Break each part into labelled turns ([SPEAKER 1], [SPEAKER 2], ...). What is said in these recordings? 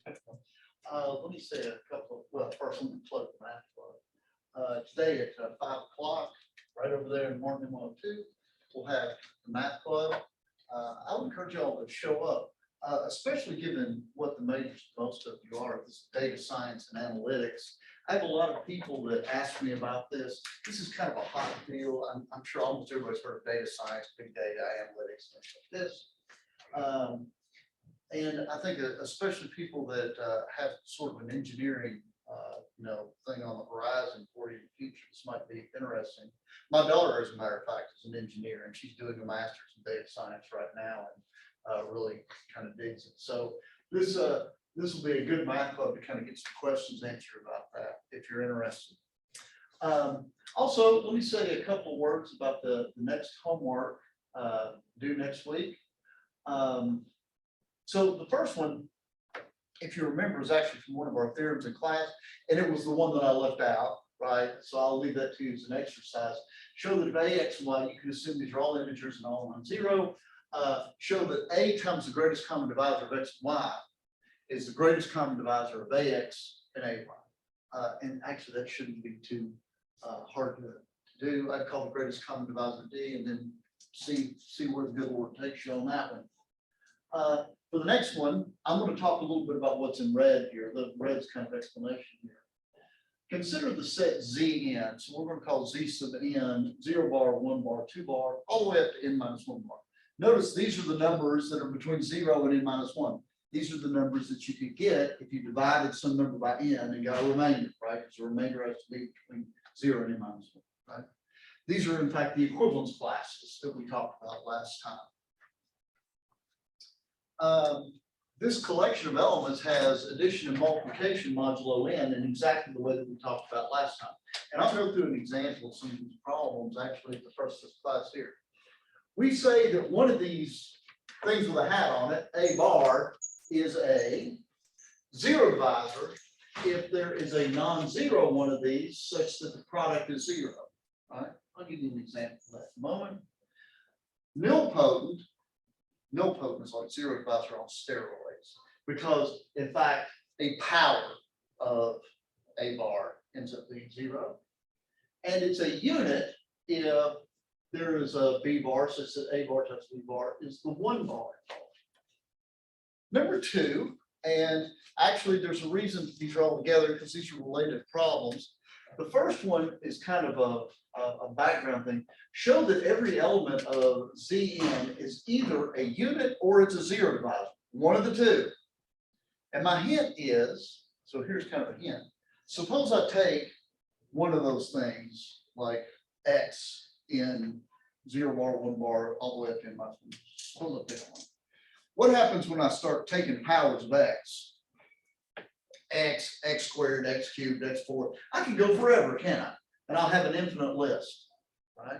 [SPEAKER 1] Let me say a couple, well, first let me plug the math club. Today at 5 o'clock, right over there in Martin 102, we'll have the math club. I would encourage y'all to show up, especially given what the majors most of you are, this data science and analytics. I have a lot of people that ask me about this. This is kind of a hot deal. I'm sure almost everybody's heard of data science, big data, analytics, things like this. And I think especially people that have sort of an engineering, thing on the horizon for you in the future, this might be interesting. My daughter, as a matter of fact, is an engineer, and she's doing a master's in data science right now, and really kind of digs it. So this will be a good math club to kind of get some questions answered about that if you're interested. Also, let me say a couple of words about the next homework due next week. So the first one, if you remember, is actually from one of our theorems in class, and it was the one that I left out, right? So I'll leave that to you as an exercise. Show that if A, X, and Y, you can assume these are all integers and all non-zero. Show that A times the greatest common divisor of X and Y is the greatest common divisor of AX and AY. And actually, that shouldn't be too hard to do. I'd call the greatest common divisor D, and then see where the good Lord takes you on that one. For the next one, I'm going to talk a little bit about what's in red here. The red's kind of explanation here. Consider the set Zn. So we're going to call Z sub n 0 bar, 1 bar, 2 bar, all the way up to n minus 1 bar. Notice these are the numbers that are between 0 and n minus 1. These are the numbers that you could get if you divided some number by n and got a remainder, right? Because the remainder has to be between 0 and n minus 1, right? These are, in fact, the equivalence classes that we talked about last time. This collection of elements has addition and multiplication modulo n in exactly the way that we talked about last time. And I'll go through an example of some of these problems actually at the first of this class here. We say that one of these things with a hat on it, A bar, is a zero divisor if there is a non-zero one of these such that the product is 0. All right, I'll give you an example of that in a moment. Nilpotent is like zero divisor on steroids because, in fact, a power of A bar ends up being 0. And it's a unit if there is a B bar such that A bar times B bar is the 1 bar. Number 2, and actually there's a reason these are all together because these are related problems. The first one is kind of a background thing. Show that every element of Zn is either a unit or it's a zero divisor, one of the two. And my hint is, so here's kind of a hint. Suppose I take one of those things like X in 0 bar, 1 bar, all the way up to n minus 1. Suppose I pick one. What happens when I start taking powers of X? X squared, X cubed, X4. I can go forever, can't I? And I'll have an infinite list, right?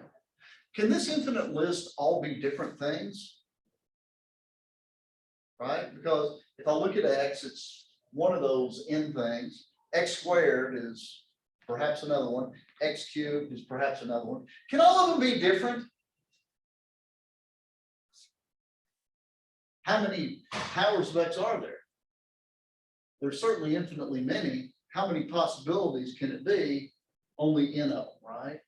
[SPEAKER 1] Can this infinite list all be different things? Right? Because if I look at X, it's one of those n things. X squared is perhaps another one. X cubed is perhaps another one. Can all of them be different? How many powers of X are there? There's certainly infinitely many. How many possibilities can it be? Only n of them, right?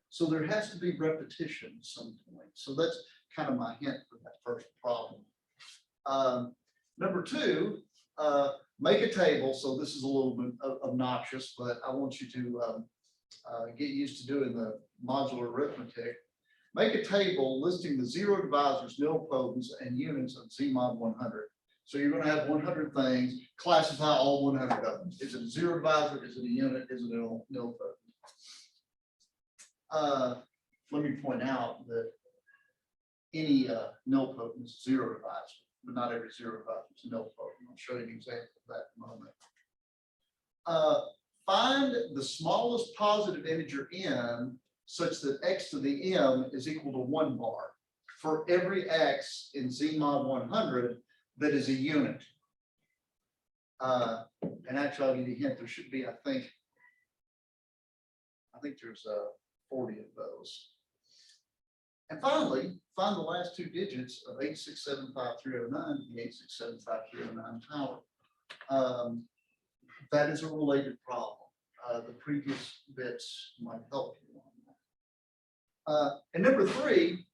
[SPEAKER 1] So there has to be repetition at some point. So that's kind of my hint for that first problem. Number 2, make a table. So this is a little bit obnoxious, but I want you to get used to doing the modular arithmetic. Make a table listing the zero divisors, nilpotents, and units of Z mod 100. So you're going to have 100 things. Classify all 100 of them. Is it a zero divisor? Is it a unit? Is it a nilpotent? Let me point out that any nilpotent is zero divisor, but not every zero divisor is a nilpotent. I'll show you an example of that in a moment. Find the smallest positive integer n such that x to the m is equal to 1 bar for every x in Z mod 100 that is a unit. And actually, I'll give you a hint. There should be, I think there's 40 of those. And finally, find the last 2 digits of 8675309 and the 8675309 power. That is a related problem. The previous bits might help you on that. And number 3,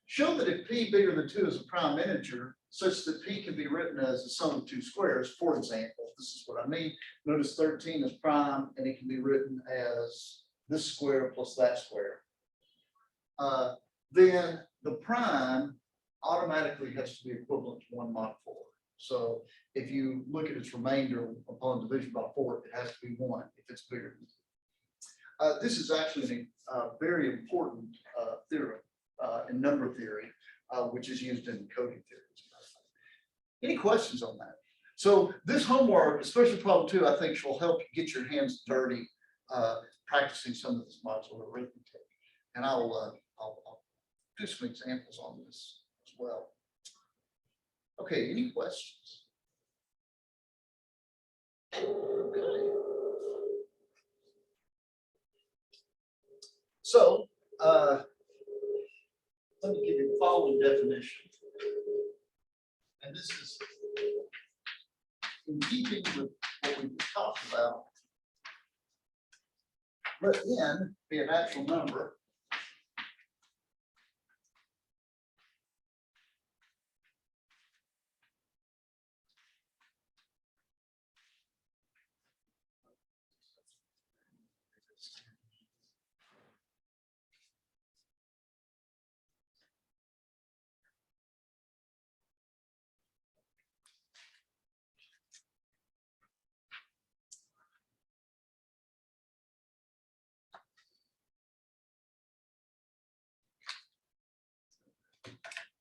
[SPEAKER 1] show that if p bigger than 2 is a prime integer, such that p can be written as the sum of 2 squares. For example, this is what I mean. Notice 13 is prime, and it can be written as this square plus that square. Then the prime automatically has to be equivalent to 1 mod 4. So if you look at its remainder upon division by 4, it has to be 1 if it's bigger than 2. This is actually a very important theorem in number theory, which is used in coding theory. Any questions on that? So this homework, especially problem 2, I think will help you get your hands dirty practicing some of this modular arithmetic. And I'll do some examples on this as well. Okay, any questions? Okay. So let me give you the following definition. And this is in keeping with what we just talked about. Let n be a natural number.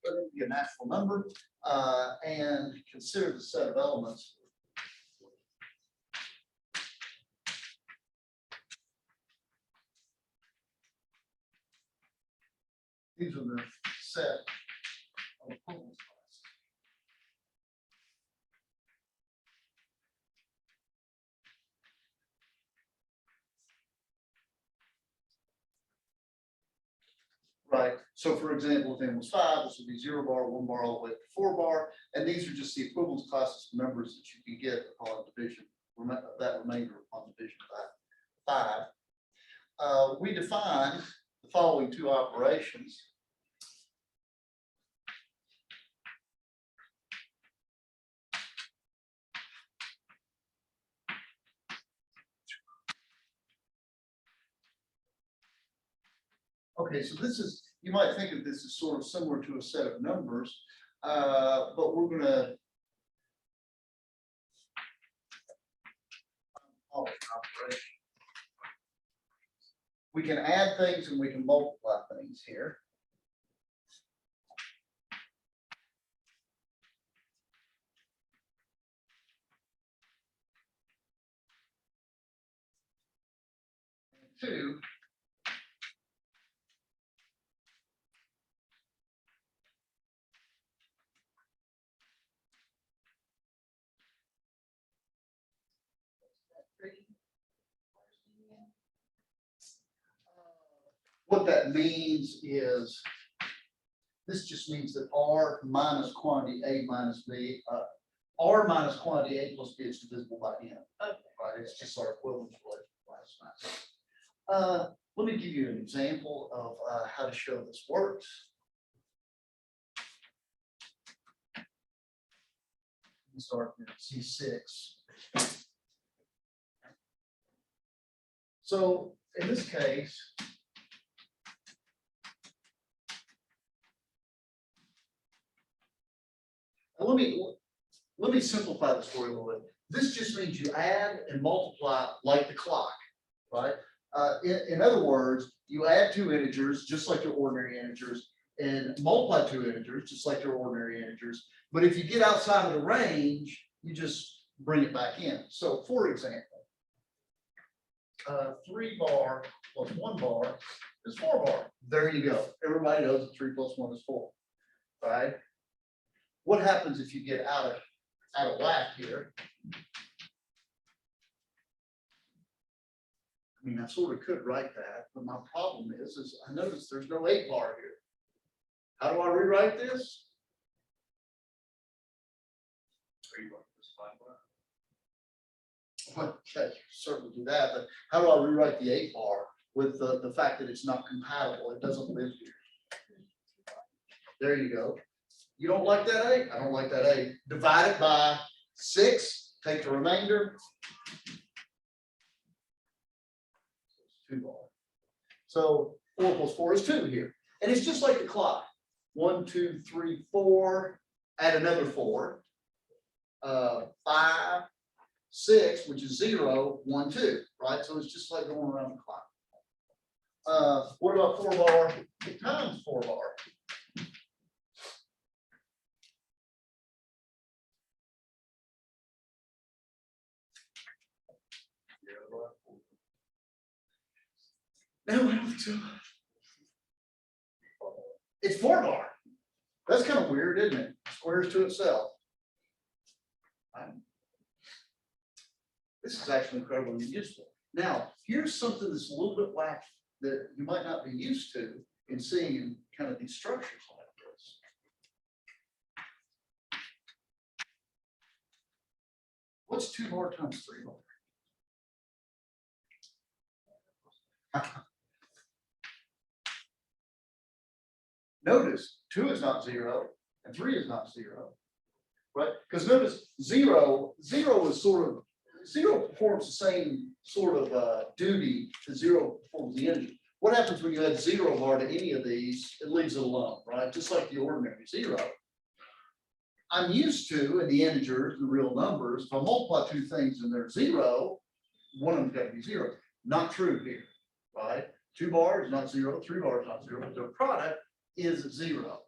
[SPEAKER 1] Let it be a natural number and consider the set of elements. These are the set of equivalence classes. Right. So for example, if n was 5, this would be 0 bar, 1 bar, all the way up to 4 bar. And these are just the equivalence classes of numbers that you can get upon division, that remainder upon division by 5. We define the following 2 operations. Okay, so this is, you might think of this as sort of similar to a set of numbers, but we're going to we can add things and we can multiply things here. And 2. What that means is, this just means that R minus quantity A minus B, R minus quantity A plus B is divisible by N. Okay. Right, it's just our equivalence relation last night. Let me give you an example of how to show this works. Let me start with C6. So in this case, let me simplify this for you a little bit. This just means you add and multiply like the clock, right? In other words, you add 2 integers just like your ordinary integers, and multiply 2 integers just like your ordinary integers. But if you get outside of the range, you just bring it back in. So for example, 3 bar plus 1 bar is 4 bar. There you go. Everybody knows that 3 plus 1 is 4, right? What happens if you get out of whack here? I mean, I sort of could write that, but my problem is I notice there's no 8 bar here. How do I rewrite this?
[SPEAKER 2] 3 bar plus 5 bar.
[SPEAKER 1] Well, okay, certainly do that, but how do I rewrite the 8 bar with the fact that it's not compatible? It doesn't live here. There you go. You don't like that 8? I don't like that 8. Divide it by 6, take the remainder. 2 bar. So 4 plus 4 is 2 here. And it's just like the clock. 1, 2, 3, 4, add another 4. 5, 6, which is 0, 1, 2, right? So it's just like going around the clock. What about 4 bar times 4 bar? No, I don't think so. It's 4 bar. That's kind of weird, isn't it? Squares to itself. This is actually incredibly useful. Now, here's something that's a little bit wacky that you might not be used to in seeing in kind of these structures like this. What's 2 bar times 3 bar? Notice 2 is not 0 and 3 is not 0, right? Because notice 0 is sort of, 0 performs the same sort of duty that 0 performs the integer. What happens when you add 0 bar to any of these? It leaves it alone, right? Just like the ordinary 0. I'm used to, in the integers, the real numbers, if I multiply 2 things and they're 0, one of them's got to be 0. Not true here, right? 2 bars not 0, 3 bars not 0, but their product is 0.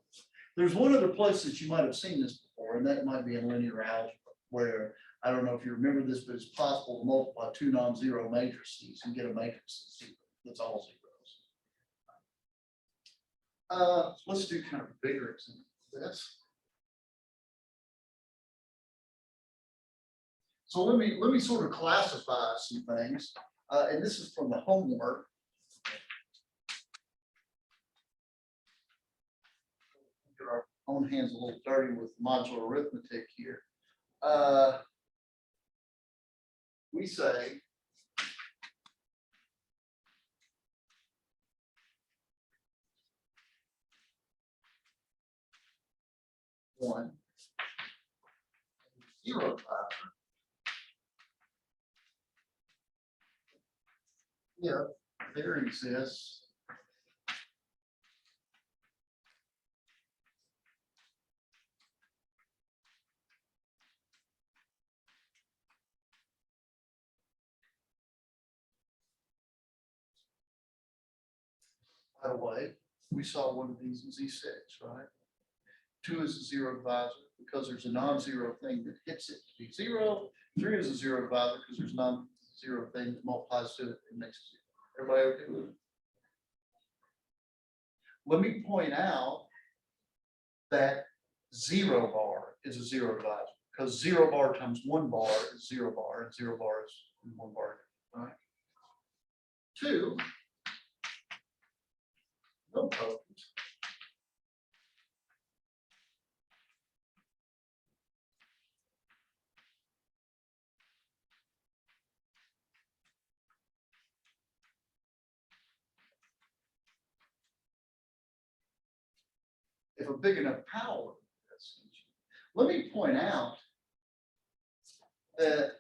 [SPEAKER 1] There's one other place that you might have seen this before, and that might be in linear algebra, where I don't know if you remember this, but it's possible to multiply 2 non-zero matrices and get a matrix that's all zeros. Let's do kind of a bigger example of this. So let me sort of classify some things, and this is from the homework. Get our own hands a little dirty with modular arithmetic here. We say one, 0, 5. Yeah, there exists by the way, we saw one of these in Z6, right? 2 is a 0 divisor because there's a non-zero thing that hits it to be 0. 3 is a 0 divisor because there's a non-zero thing that multiplies to it and makes it 0. Everybody okay with it? Let me point out that 0 bar is a 0 divisor because 0 bar times 1 bar is 0 bar and 0 bar is 1 bar. All right. 2, no potent. If a big enough power, let me point out that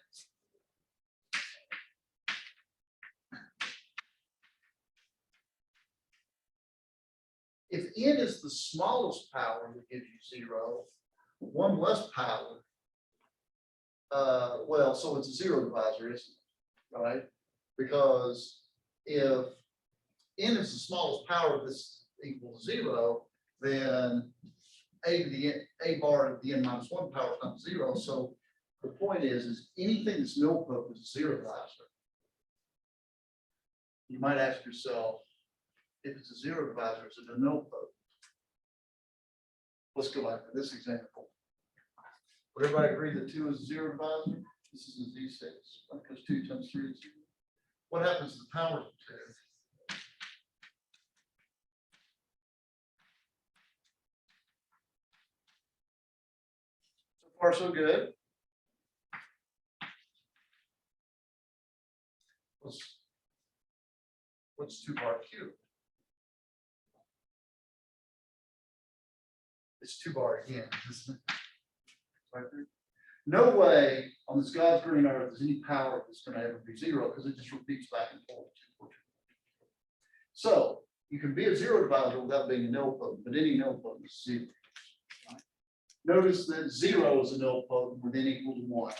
[SPEAKER 1] if n is the smallest power that gives you 0, 1 less power, well, so it's a 0 divisor, isn't it? Right? Because if n is the smallest power this equals 0, then a bar of the n minus 1 power times 0. So the point is anything that's nilpotent is a 0 divisor. You might ask yourself, if it's a 0 divisor, is it a nilpotent? Let's go back to this example. Would everybody agree that 2 is a 0 divisor? This is a Z6, because 2 times 3 is 0. What happens to the powers of 2? So far, so good. What's 2 bar cubed? It's 2 bar again, isn't it? Right there. No way on this God's green earth is any power that's going to ever be 0 because it just repeats back and forth. So you can be a 0 divisor without being a nilpotent, but any nilpotent is 0. Right? Notice that 0 is a nilpotent with n equal to 1.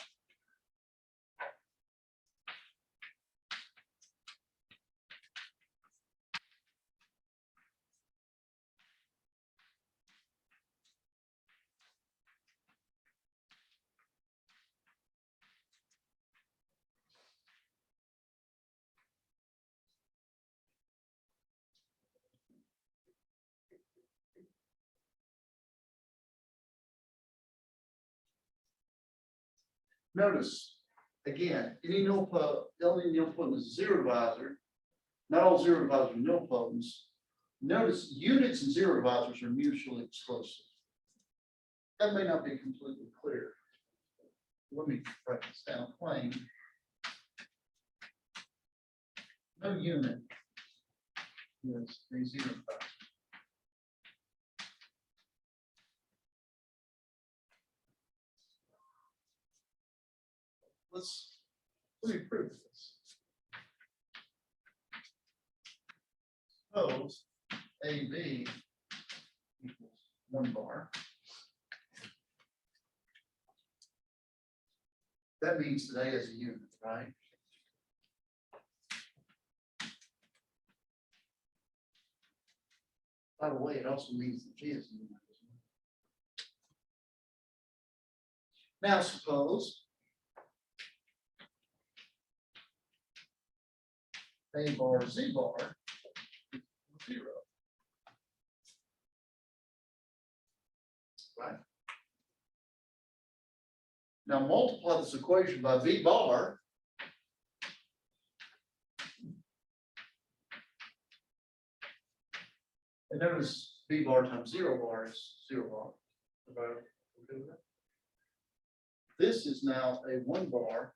[SPEAKER 1] Notice, again, any nilpotent is a 0 divisor. Not all 0 divisors are nilpotents. Notice units and 0 divisors are mutually exclusive. That may not be completely clear. Let me write this down plain. No unit is a 0 divisor. Let me prove this. Suppose AB equals 1 bar. That means that A is a unit, right? By the way, it also means that G is a unit. Now suppose A bar Z bar equals 0. Right? Now multiply this equation by V bar. And notice V bar times 0 bar is 0 bar. This is now a 1 bar.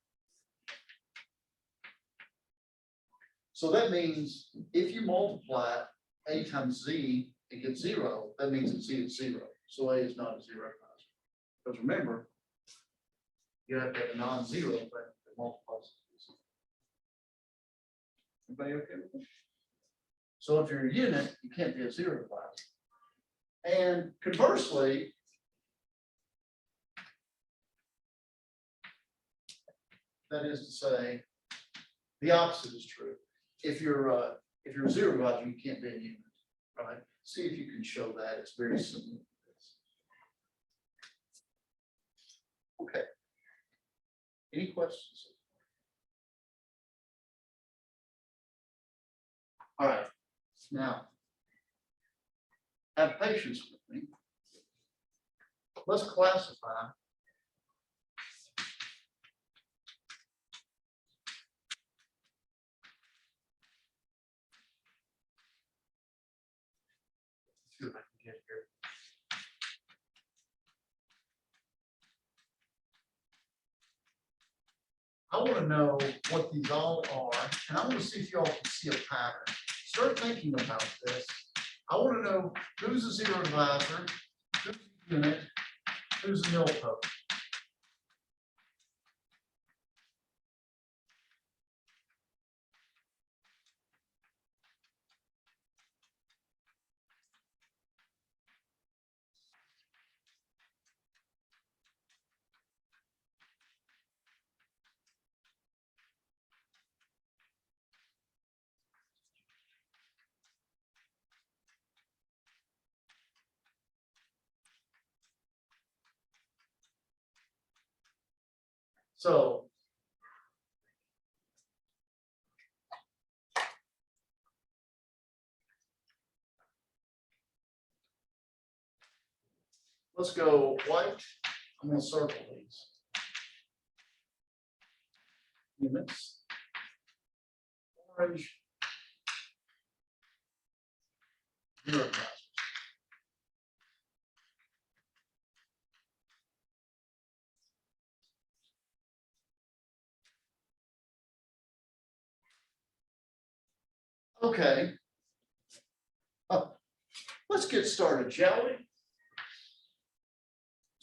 [SPEAKER 1] So that means if you multiply A times Z and get 0, that means that Z is 0. So A is not a 0 divisor. Because remember, you have to have a non-zero thing that multiplies. Everybody okay with that? So if you're a unit, you can't be a 0 divisor. And conversely, that is to say, the opposite is true. If you're a 0 divisor, you can't be a unit, right? See if you can show that. It's very similar to this. Okay. Any questions? All right. Now, have patience with me. Let's classify see if I can get here. I want to know what these all are, and I want to see if you all can see a pattern. Start thinking about this. I want to know who's a 0 divisor, who's a unit, who's a nilpotent. So let's go white. I'm going to circle these. Units. Orange. 0 divisors. Okay. Let's get started, shall we?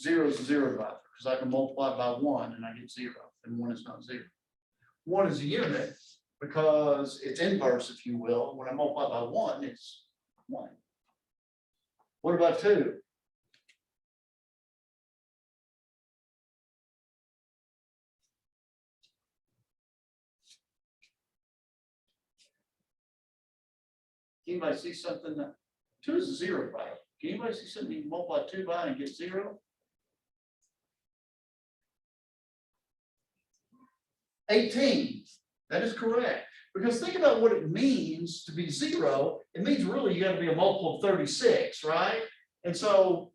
[SPEAKER 1] 0 is a 0 divisor, because I can multiply by 1 and I get 0, and 1 is not 0. 1 is a unit because it's inverse, if you will. When I multiply by 1, it's 1. What about 2? Anybody see something that 2 is a 0 by? Can anybody see something you can multiply 2 by and get 0? 18. That is correct. Because think about what it means to be 0. It means really you got to be a multiple of 36, right? And so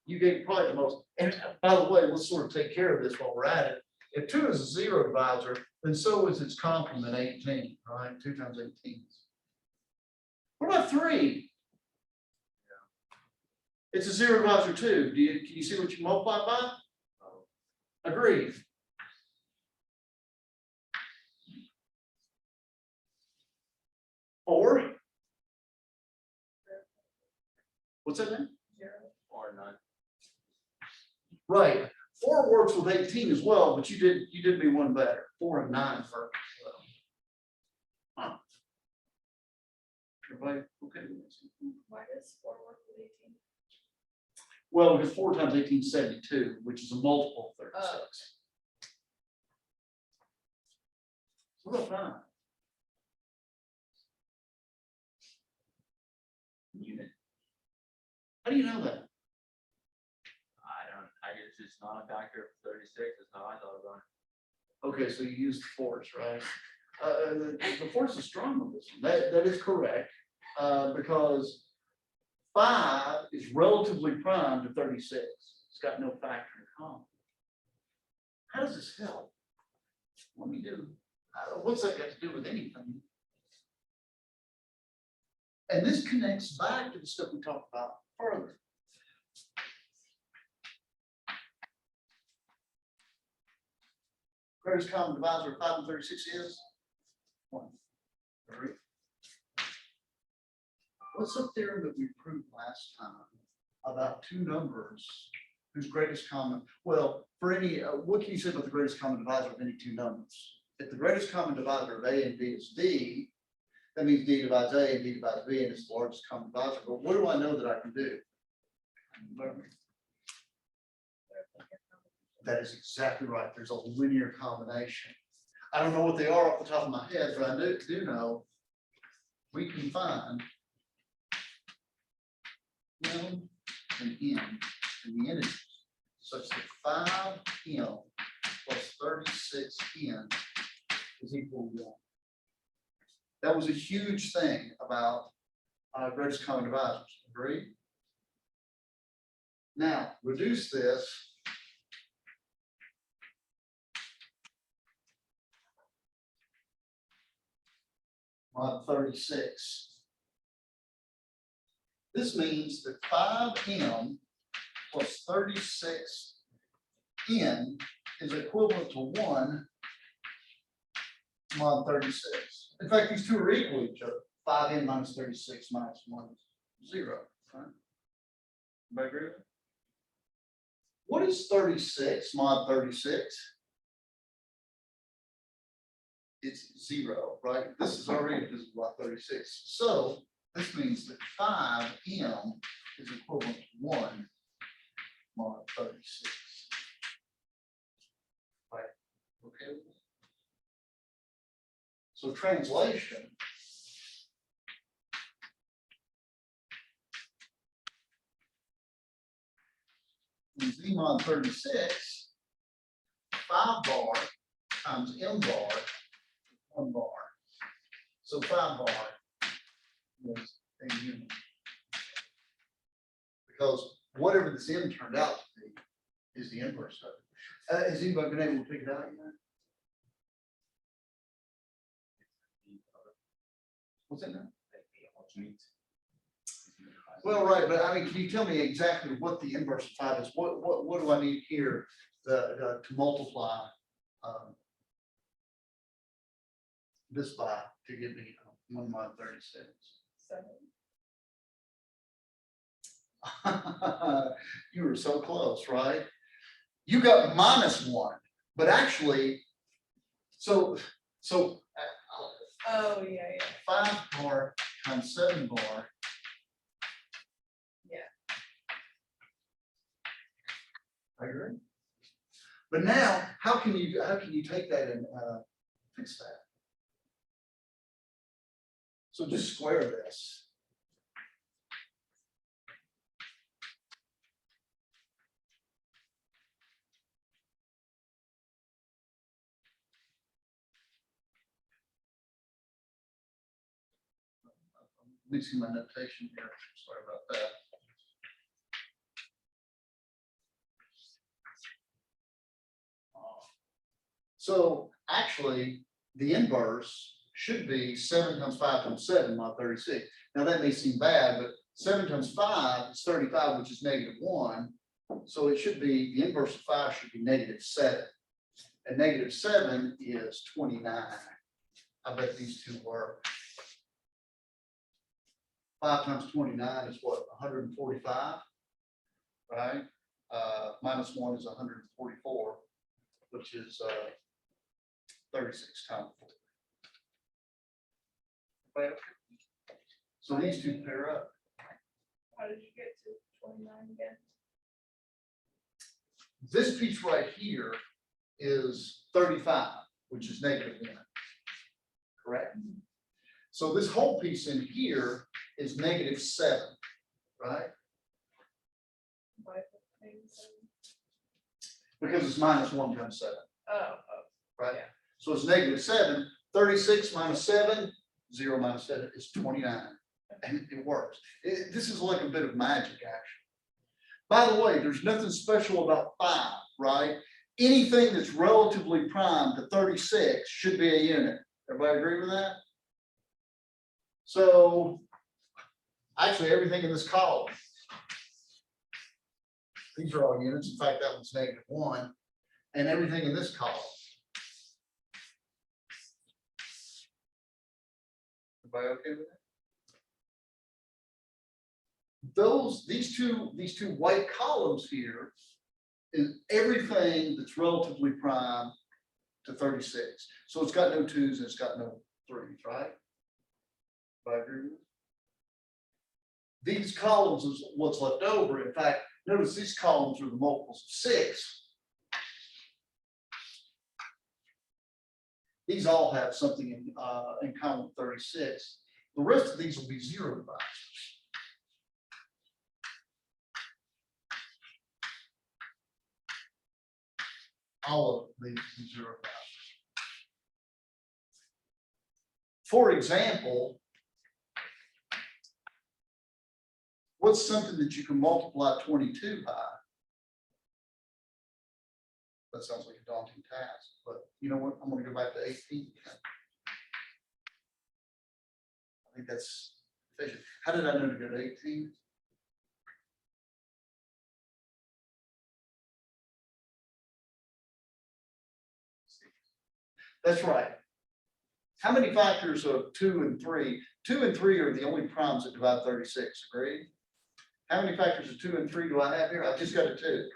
[SPEAKER 1] you get probably the most. And by the way, let's sort of take care of this while we're at it. If 2 is a 0 divisor, then so is its complement 18, right? 2 times 18. What about 3? It's a 0 divisor too. Can you see what you multiply by? Agreed. Or what's that name?
[SPEAKER 2] 0 or none.
[SPEAKER 1] Right. 4 works with 18 as well, but you did me one better. 4 and 9 work as well. Huh. Everybody okay with this?
[SPEAKER 3] Why does 4 work with 18?
[SPEAKER 1] Well, because 4 times 18 is 72, which is a multiple of 36. What about 9? Unit. How do you know that?
[SPEAKER 2] I guess it's not a factor of 36. That's how I thought about it.
[SPEAKER 1] Okay, so you use the force, right? The force is strong on this one. That is correct, because 5 is relatively prime to 36. It's got no factor in common. How does this help? Let me do. What's that got to do with anything? And this connects back to the stuff we talked about further. Greatest common divisor of 5 and 36 is 1. Three. What's the theorem that we proved last time about two numbers whose greatest common? Well, for any, what can you say about the greatest common divisor of any two numbers? If the greatest common divisor of A and B is D, that means D divides A and D divides B, and it's the largest common divisor. But what do I know that I can do? That is exactly right. There's a linear combination. I don't know what they are off the top of my head, but I do know we can find M and N in the integers such that 5M plus 36N is equal to 1. That was a huge thing about greatest common divisors. Agree? Now, reduce this. Mod 36. This means that 5M plus 36N is equivalent to 1 mod 36. In fact, these two are equal to each other. 5N minus 36 minus 1 is 0. Right? Everybody agree with that? What is 36 mod 36? It's 0, right? This is already divisible by 36. So this means that 5M is equivalent to 1 mod 36. Right? Okay. So translation. In Z mod 36, 5 bar times M bar, 1 bar. So 5 bar is a unit. Because whatever this M turned out to be is the inverse of it. Has anybody been able to figure it out yet? What's that now? Well, right, but I mean, can you tell me exactly what the inverse of 5 is? What do I need here to multiply this by to give me 1 mod 36.
[SPEAKER 3] 7.
[SPEAKER 1] You were so close, right? You got -1, but actually, so
[SPEAKER 3] Oh, yeah.
[SPEAKER 1] 5 bar times 7 bar.
[SPEAKER 3] Yeah.
[SPEAKER 1] I agree. But now, how can you take that and fix that? So just square this. Let me see my notation here. Sorry about that. So actually, the inverse should be 7 times 5 times 7 mod 36. Now that may seem bad, but 7 times 5 is 35, which is -1. So it should be, the inverse of 5 should be -7. And -7 is 29. I bet these two work. 5 times 29 is what, 145, right? -1 is 144, which is 36 times 4. So these two pair up.
[SPEAKER 3] How did you get to 29 again?
[SPEAKER 1] This piece right here is 35, which is -1. Correct? So this whole piece in here is -7, right?
[SPEAKER 3] Why is it -7?
[SPEAKER 1] Because it's -1 times 7,
[SPEAKER 3] Oh,
[SPEAKER 1] right?
[SPEAKER 3] Yeah.
[SPEAKER 1] So it's -7, 36 minus 7, 0 minus 7 is 29. And it works. This is like a bit of magic, actually. By the way, there's nothing special about 5, right? Anything that's relatively prime to 36 should be a unit. Everybody agree with that? So actually, everything in this column, these are all units. In fact, that one's -1. And everything in this column. Everybody okay with that? These two white columns here is everything that's relatively prime to 36. So it's got no 2s and it's got no 3s, right? Everybody agree with that? These columns is what's left over. In fact, notice these columns are the multiples of 6. These all have something in common with 36. The rest of these will be 0 divisors. All of these will be 0 divisors. For example, what's something that you can multiply 22 by? That sounds like a daunting task, but you know what? I'm going to go back to 18. I think that's efficient. How did I know to go to 18? That's right. How many factors of 2 and 3? 2 and 3 are the only primes that divide 36, agreed? How many factors of 2 and 3 do I have here? I've just got a 2,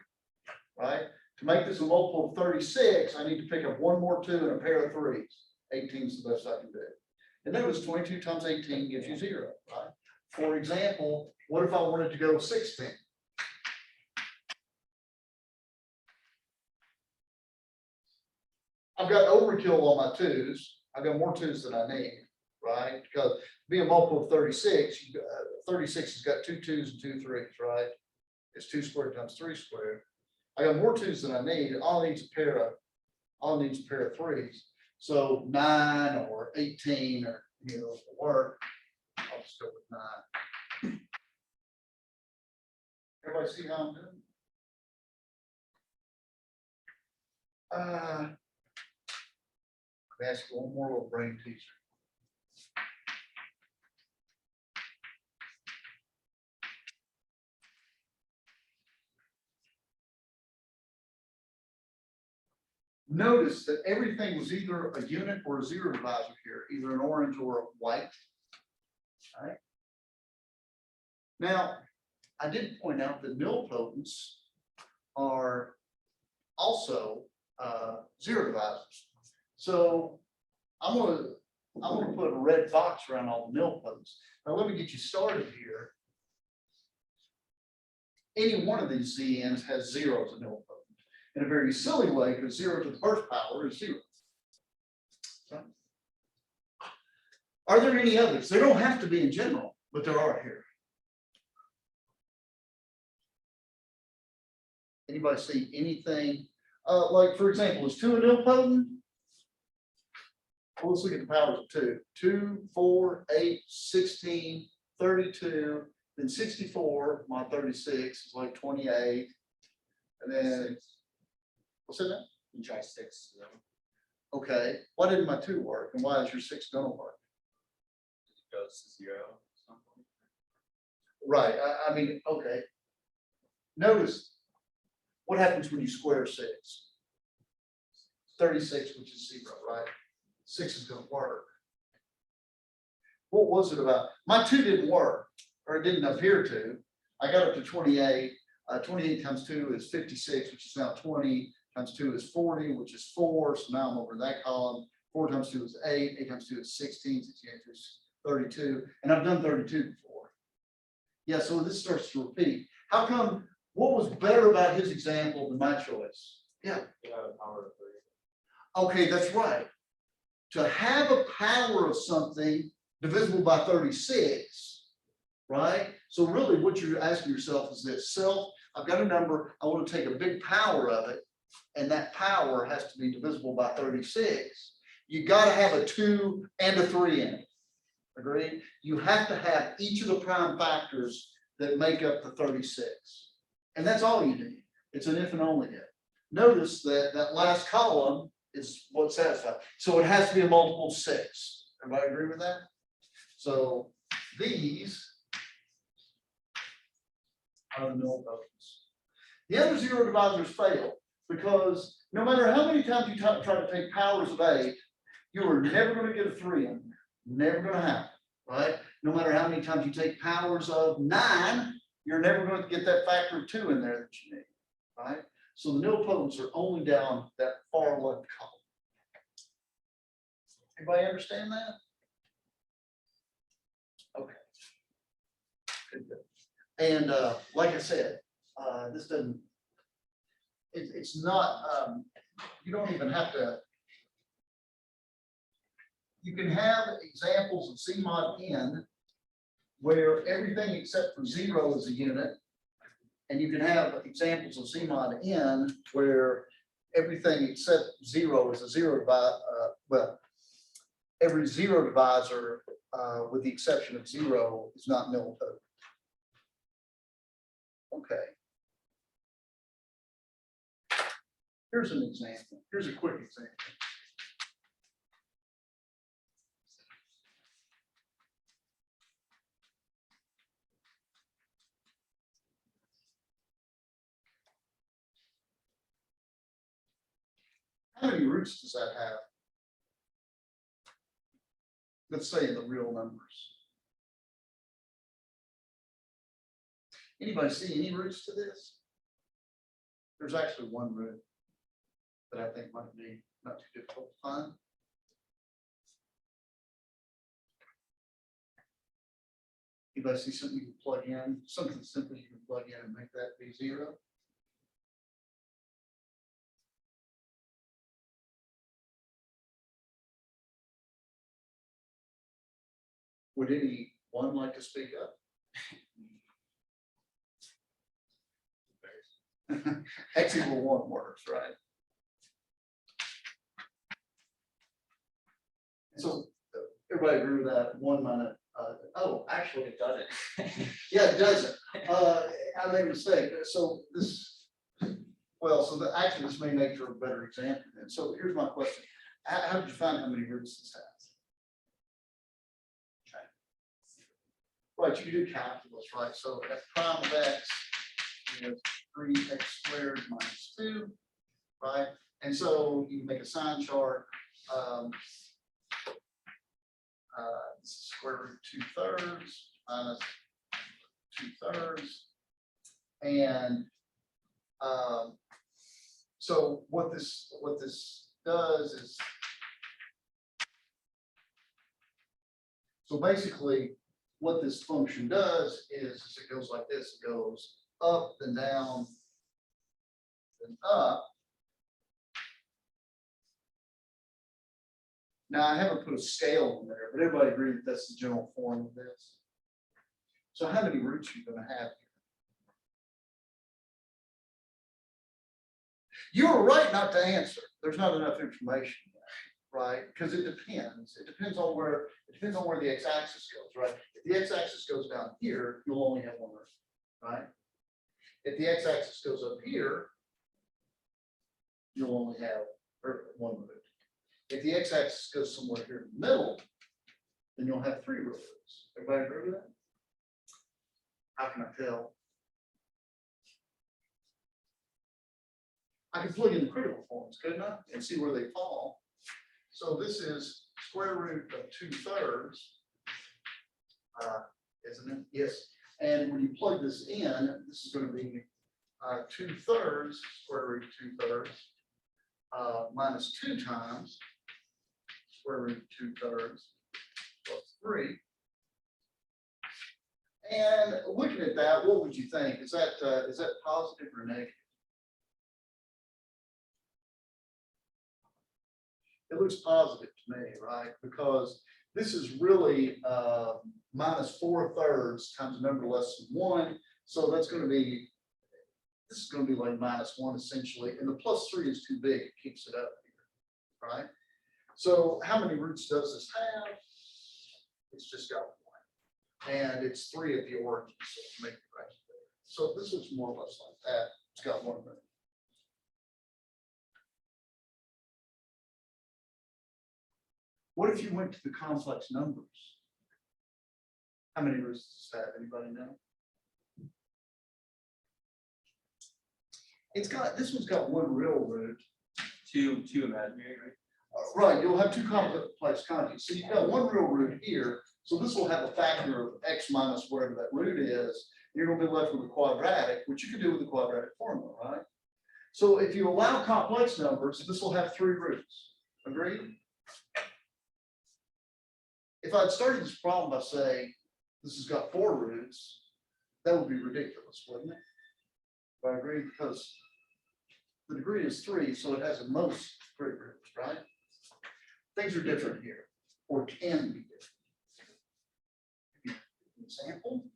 [SPEAKER 1] right? To make this a multiple of 36, I need to pick up one more 2 and a pair of 3s. 18 is the best I can do. And notice 22 times 18 gives you 0, right? For example, what if I wanted to go 16? I've got overkill on my 2s. I've got more 2s than I need, right? Because to be a multiple of 36, 36 has got 2 2s and 2 3s, right? It's 2 squared times 3 squared. I got more 2s than I need. All I need is a pair of 3s. So 9 or 18 or will work. I'll just go with 9. Everybody see how I'm doing? Let me ask you one more little brain teaser. Notice that everything was either a unit or a zero divisor here, either an orange or a white. All right. Now, I did point out that nilpotents are also zero divisors. So I'm gonna put a red box around all the nilpotents. Now let me get you started here. Any one of these ZNs has zero as a nilpotent. In a very silly way, because 0 to the first power is 0. So, are there any others? There don't have to be in general, but there are here. Anybody see anything? Like, for example, is 2 a nilpotent? Well, let's look at the powers of 2. 2, 4, 8, 16, 32, then 64, my 36 is like 28. And then, what's that?
[SPEAKER 2] You try 6.
[SPEAKER 1] Okay, why didn't my 2 work? And why is your 6 gonna work?
[SPEAKER 2] It goes to 0.
[SPEAKER 1] Right, I mean, okay. Notice what happens when you square 6? 36, which is 0, right? 6 is gonna work. What was it about? My 2 didn't work, or it didn't appear to. I got up to 28. 28 times 2 is 56, which is now 20, times 2 is 40, which is 4. So now I'm over in that column. 4 times 2 is 8, 8 times 2 is 16, 16 times 2 is 32. And I've done 32 before. Yeah, so this starts to repeat. How come, what was better about his example than my choice? Yeah.
[SPEAKER 2] Power of 3.
[SPEAKER 1] Okay, that's right. To have a power of something divisible by 36, right? So really what you're asking yourself is this: I've got a number, I want to take a big power of it, and that power has to be divisible by 36. You got to have a 2 and a 3 in it. Agreed? You have to have each of the prime factors that make up the 36. And that's all you need. It's an if and only if. Notice that that last column is what satisfies. So it has to be a multiple of 6. Everybody agree with that? So these are the nilpotents. The other zero divisors fail because no matter how many times you try to take powers of 8, you are never going to get a 3 in there. Never going to happen, right? No matter how many times you take powers of 9, you're never going to get that factor of 2 in there that you need, right? So the nilpotents are only down that far left column. Everybody understand that? Okay. Good, good. And like I said, this doesn't, it's not, you don't even have to, you can have examples of C mod n where everything except for 0 is a unit. And you can have examples of C mod n where everything except 0 is a zero divisor. Well, every zero divisor, with the exception of 0, is not nilpotent. Okay. Here's an example. Here's a quick example. How many roots does that have? Let's say in the real numbers. Anybody see any roots to this? There's actually one root that I think might be not too difficult to find. Anybody see something you can plug in? Something simple you can plug in and make that be 0? Would anyone like to speak up? X equal 1 works, right? So everybody agree with that? 1 minute. Oh, actually,
[SPEAKER 2] It doesn't.
[SPEAKER 1] yeah, it doesn't. I made a mistake. So this, well, so actually this may make for a better example. And so here's my question: how did you find how many roots this has? Right, you can do calculus, right? So f prime of x is 3x squared minus 2, right? And so you make a sign chart. This is square root 2/3 minus 2/3. And so what this does is, so basically what this function does is it goes like this. It goes up, then down, then up. Now I haven't put a scale in there, but everybody agrees that that's the general form of this. So how many roots are you going to have here? You were right not to answer. There's not enough information, right? Because it depends. It depends on where the x-axis goes, right? If the x-axis goes down here, you'll only have one root, right? If the x-axis goes up here, you'll only have one root. If the x-axis goes somewhere here in the middle, then you'll have 3 roots. Everybody agree with that? How can I tell? I can plug in the critical forms, couldn't I? And see where they fall. So this is square root of 2/3, isn't it? Yes. And when you plug this in, this is going to be 2/3 square root 2/3 minus 2 times square root 2/3 plus 3. And looking at that, what would you think? Is that positive or negative? It looks positive to me, right? Because this is really minus 4/3 times a number less than 1. So that's going to be, this is going to be like minus 1 essentially. And the plus 3 is too big. It keeps it up here, right? So how many roots does this have? It's just got 1. And it's 3 at the origin. So make it right there. So this looks more or less like that. It's got 1 root. What if you went to the complex numbers? How many roots does this have? Anybody know? It's got, this one's got 1 real root.
[SPEAKER 2] Two imaginary, right?
[SPEAKER 1] Right, you'll have 2 complex conjugates. So you've got 1 real root here. So this will have a factor of x minus whatever that root is. You're going to be left with a quadratic, which you can do with the quadratic formula, right? So if you allow complex numbers, this will have 3 roots. Agreed? If I'd started this problem by saying this has got 4 roots, that would be ridiculous, wouldn't it? But I agree, because the degree is 3, so it has at most 3 roots, right? Things are different here, or can be different. An example.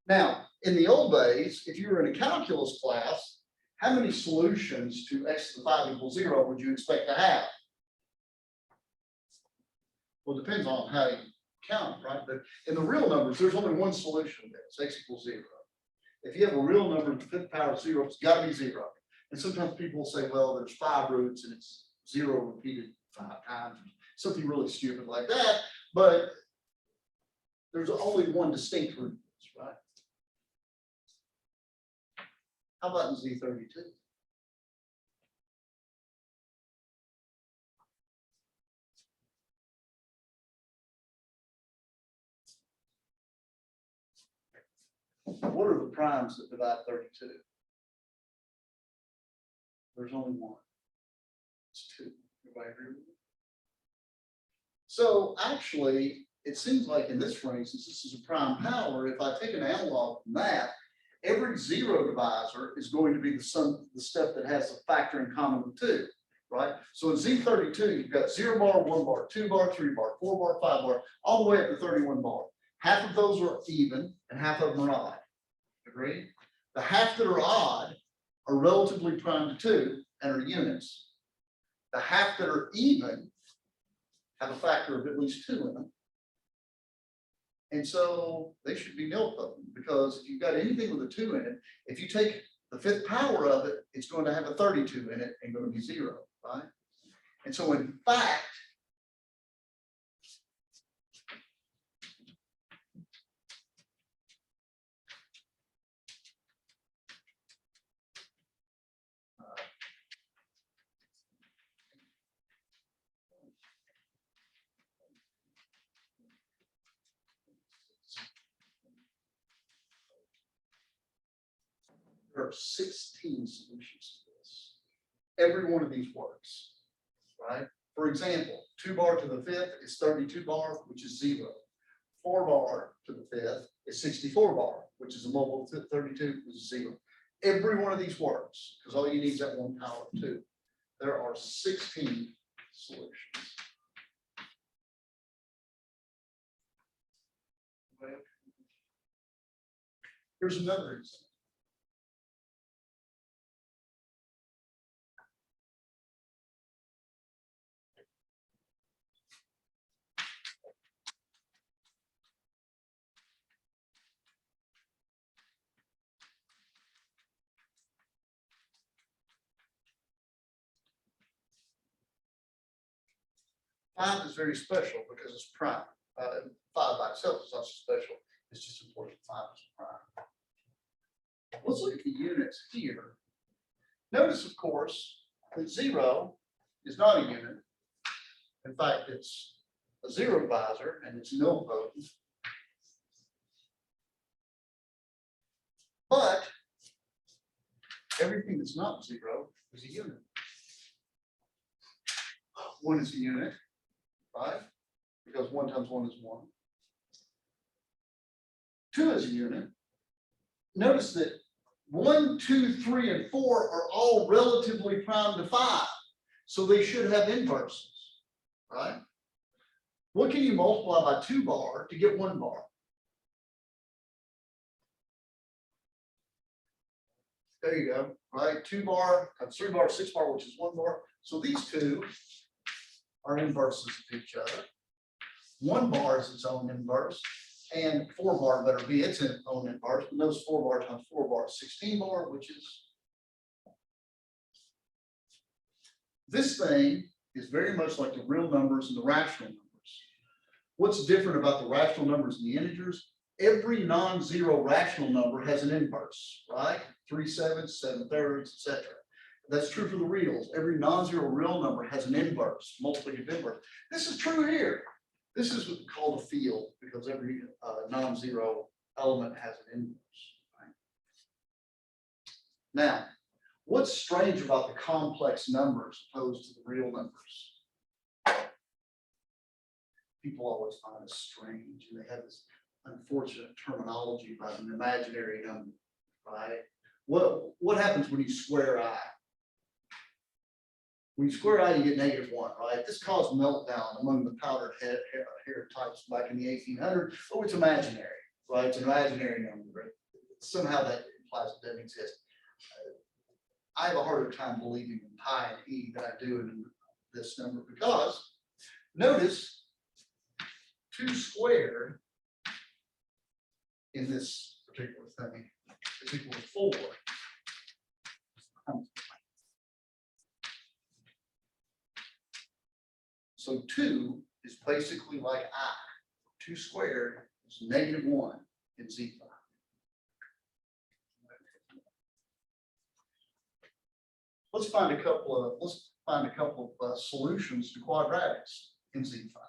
[SPEAKER 1] Now, in the old days, if you were in a calculus class, how many solutions to x to the 5 equals 0 would you expect to have? Well, it depends on how you count, right? But in the real numbers, there's only 1 solution there. It's x equals 0. If you have a real number to the 5th power of 0, it's got to be 0. And sometimes people say, well, there's 5 roots and it's 0 repeated 5 times, something really stupid like that. But there's only 1 distinct root, right? How about in Z32? What are the primes that divide 32? There's only 1. It's 2. Everybody agree with me? So actually, it seems like in this range, since this is a prime power, if I take an analog from that, every 0 divisor is going to be the step that has a factor in common with 2, right? So in Z32, you've got 0 bar, 1 bar, 2 bar, 3 bar, 4 bar, 5 bar, all the way up to 31 bar. Half of those are even and half of them are odd. Agreed? The half that are odd are relatively prime to 2 and are units. The half that are even have a factor of at least 2 in them. And so they should be nilpotent, because if you've got anything with a 2 in it, if you take the 5th power of it, it's going to have a 32 in it and going to be 0, right? And so in fact, there are 16 solutions to this. Every one of these works, right? For example, 2 bar to the 5th is 32 bar, which is 0. 4 bar to the 5th is 64 bar, which is a mobile 32, which is 0. Every one of these works, because all you need is that 1 power of 2. There are 16 solutions. Here's another example. Five is very special because it's prime. 5 by itself is not so special. It's just important 5 is prime. Let's look at the units here. Notice, of course, that 0 is not a unit. In fact, it's a 0 divisor and it's nilpotent. But everything that's not 0 is a unit. 1 is a unit, right? Because 1 times 1 is 1. 2 is a unit. Notice that 1, 2, 3, and 4 are all relatively prime to 5. So they should have inverses, right? What can you multiply by 2 bar to get 1 bar? There you go, right? 2 bar times 3 bar, 6 bar, which is 1 bar. So these two are inverses of each other. 1 bar is its own inverse, and 4 bar better be its own inverse. And those 4 bar times 4 bar is 16 bar, which is this thing is very much like the real numbers and the rational numbers. What's different about the rational numbers and the integers? Every non-zero rational number has an inverse, right? 3/7, 7/3, etc. That's true for the reals. Every non-zero real number has an inverse, multiplicative inverse. This is true here. This is what's called a field, because every non-zero element has an inverse. Right? Now, what's strange about the complex numbers opposed to the real numbers? People always find it strange, and they have this unfortunate terminology about an imaginary number, right? What happens when you square I? When you square I, you get -1, right? This caused meltdown among the powdered hair types back in the 1800s. Oh, it's imaginary, right? It's an imaginary number. Somehow that implies it doesn't exist. I have a harder time believing in pi and e than I do in this number, because notice 2 squared in this particular thing is equal to 4. So 2 is basically like I. 2 squared is -1 in Z5. Let's find a couple of solutions to quadratics in Z5.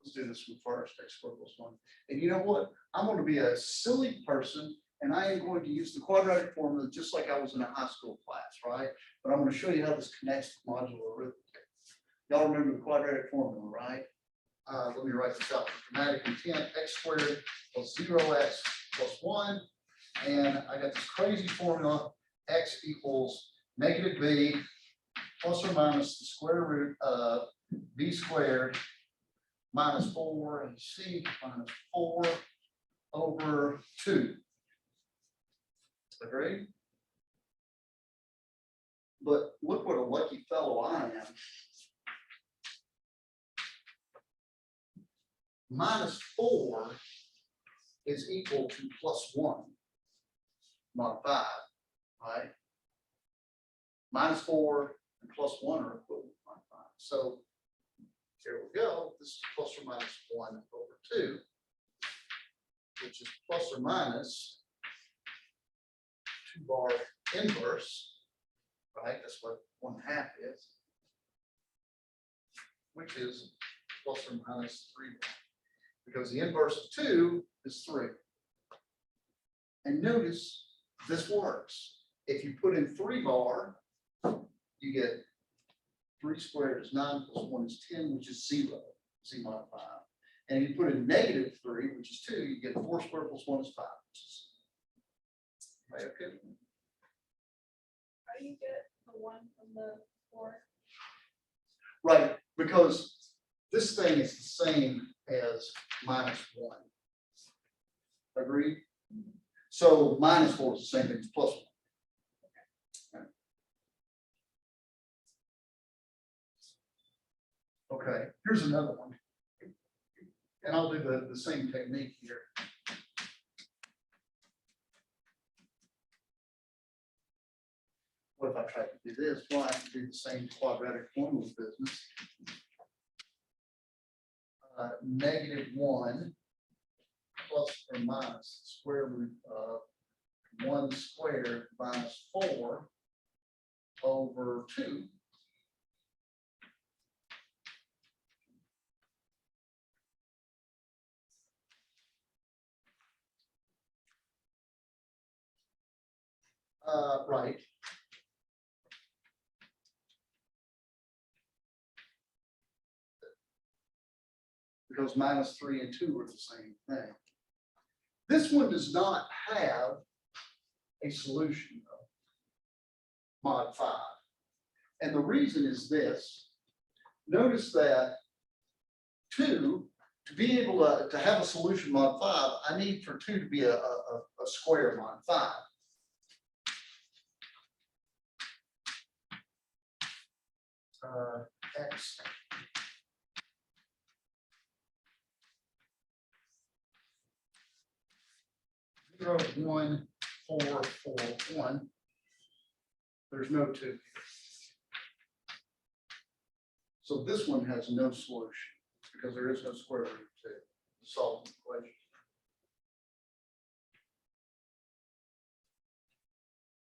[SPEAKER 1] Let's do this one first, x squared plus 1. And you know what? I'm going to be a silly person, and I am going to use the quadratic formula just like I was in a high school class, right? But I'm going to show you how this connects to modular arithmetic. Y'all remember the quadratic formula, right? Let me write this out. Dramatic intent, x squared plus 0x plus 1. And I got this crazy formula, x equals -b plus or minus the square root of b squared minus 4ac minus 4 over 2. Agreed? But look what a lucky fellow I am. Minus 4 is equal to plus 1 mod 5, right? Minus 4 and plus 1 are equivalent to mod 5. So here we go. This is plus or minus 1 over 2, which is plus or minus 2 bar inverse, right? That's what 1/2 is, which is plus or minus 3 bar. Because the inverse of 2 is 3. And notice this works. If you put in 3 bar, you get 3 squared is 9 plus 1 is 10, which is 0, z mod 5. And if you put in -3, which is 2, you get 4 squared plus 1 is 5, which is right, okay.
[SPEAKER 3] How do you get the 1 from the 4?
[SPEAKER 1] Right, because this thing is the same as -1. Agreed? So -4 is the same thing as +1. Okay, here's another one. And I'll do the same technique here. What if I try to do this? Well, I can do the same quadratic formula business. -1 plus or minus the square root of 1 squared minus 4 over 2. Right. Because -3 and 2 are the same thing. This one does not have a solution though, mod 5. And the reason is this. Notice that 2, to be able to have a solution mod 5, I need for 2 to be a square mod 5. X. Zero, 1, 4, 4, 1. There's no 2 here. So this one has no solution because there is no square root of 2 to solve the equation.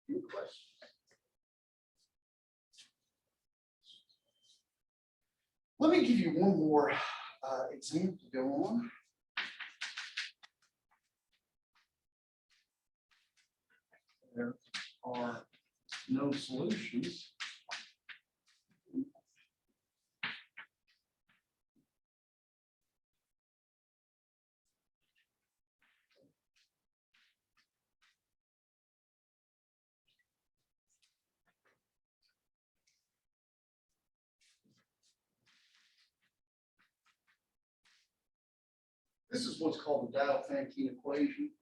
[SPEAKER 1] Any questions? Let me give you one more example to go on. There are no solutions. This is what's called the Diophantine equation.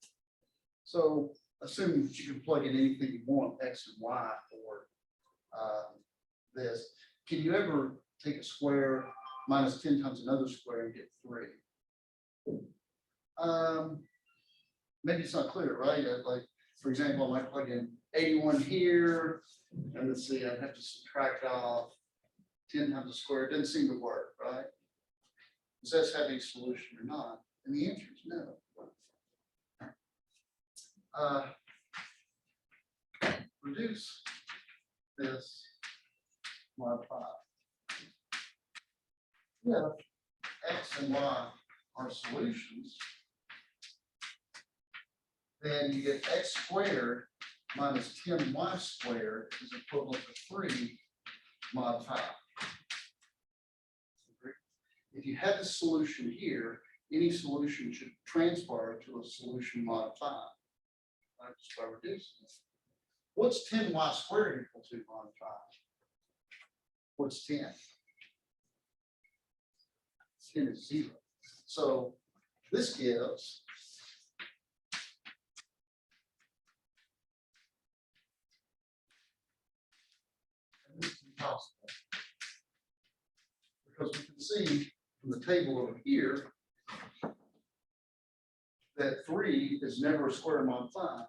[SPEAKER 1] So assuming that you can plug in anything you want, X and Y for this, can you ever take a square minus 10 times another square and get 3? Maybe it's not clear, right? Like, for example, I might plug in 81 here, and let's see, I'd have to subtract off 10 times the square. It doesn't seem to work, right? Does this have a solution or not? And the answer is no. Reduce this mod 5. If X and Y are solutions, then you get X squared minus 10Y squared is equivalent to 3 mod 5. If you have the solution here, any solution should transpire to a solution mod 5. Just by reducing it. What's 10y squared equal to mod 5? What's 10? 10 is 0. So this gives and this is impossible. Because we can see from the table over here that 3 is never a square mod 5.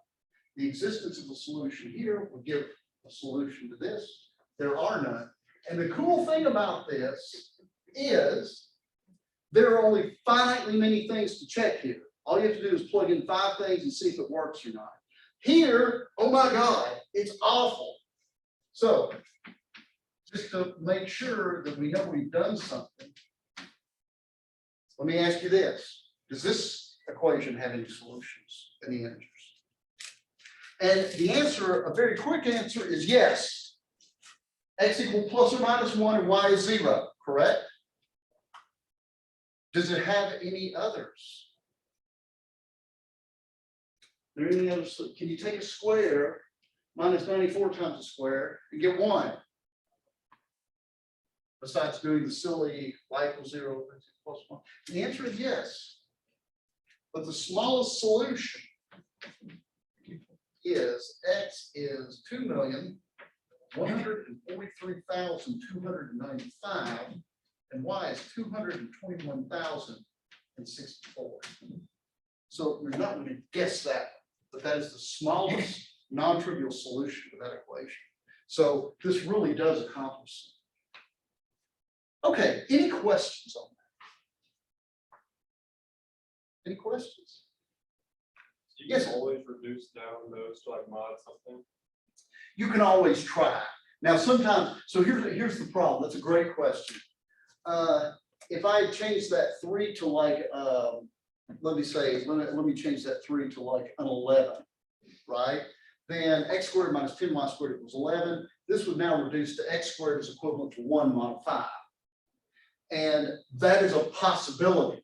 [SPEAKER 1] The existence of a solution here would give a solution to this. There are none. And the cool thing about this is there are only finitely many things to check here. All you have to do is plug in 5 things and see if it works or not. Here, oh my God, it's awful. So just to make sure that we know we've done something, let me ask you this. Does this equation have any solutions, any integers? And the answer, a very quick answer, is yes. X equals plus or minus 1 and y is 0, correct? Does it have any others? Are there any others? Can you take a square minus 94 times a square and get 1? Besides doing the silly y equals 0 plus 1. The answer is yes. But the smallest solution is x is 2,143,295 and y is 221,064. So you're not going to guess that, but that is the smallest non-trivial solution to that equation. So this really does accomplish it. Okay, any questions on that? Any questions?
[SPEAKER 4] You
[SPEAKER 1] Yes.
[SPEAKER 4] can always reduce down those to like mod something.
[SPEAKER 1] You can always try. Now, sometimes, so here's the problem. That's a great question. If I change that 3 to like, let me change that 3 to like an 11, right? Then x squared minus 10y squared equals 11. This would now reduce to x squared is equivalent to 1 mod 5. And that is a possibility.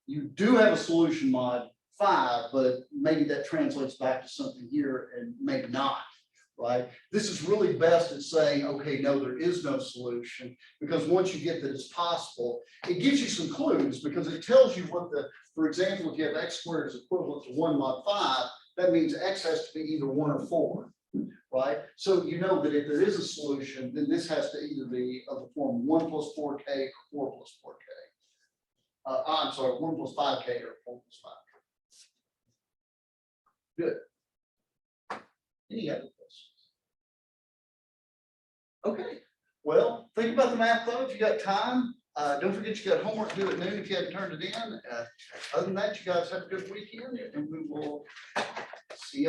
[SPEAKER 1] You do have a solution mod 5, but maybe that translates back to something here and maybe not, right? This is really best at saying, okay, no, there is no solution, because once you get that it's possible, it gives you some clues because it tells you what for example, if you have x squared is equivalent to 1 mod 5, that means x has to be either 1 or 4, right? So you know that if there is a solution, then this has to either be of the form 1 plus 4k or 4 plus 4k. I'm sorry, 1 plus 5k or 4 plus 5k. Good. Any other questions? Okay. Well, think about the math though. If you got time, don't forget you got homework due at noon if you haven't turned it in. Other than that, you guys have a good weekend and we will see you.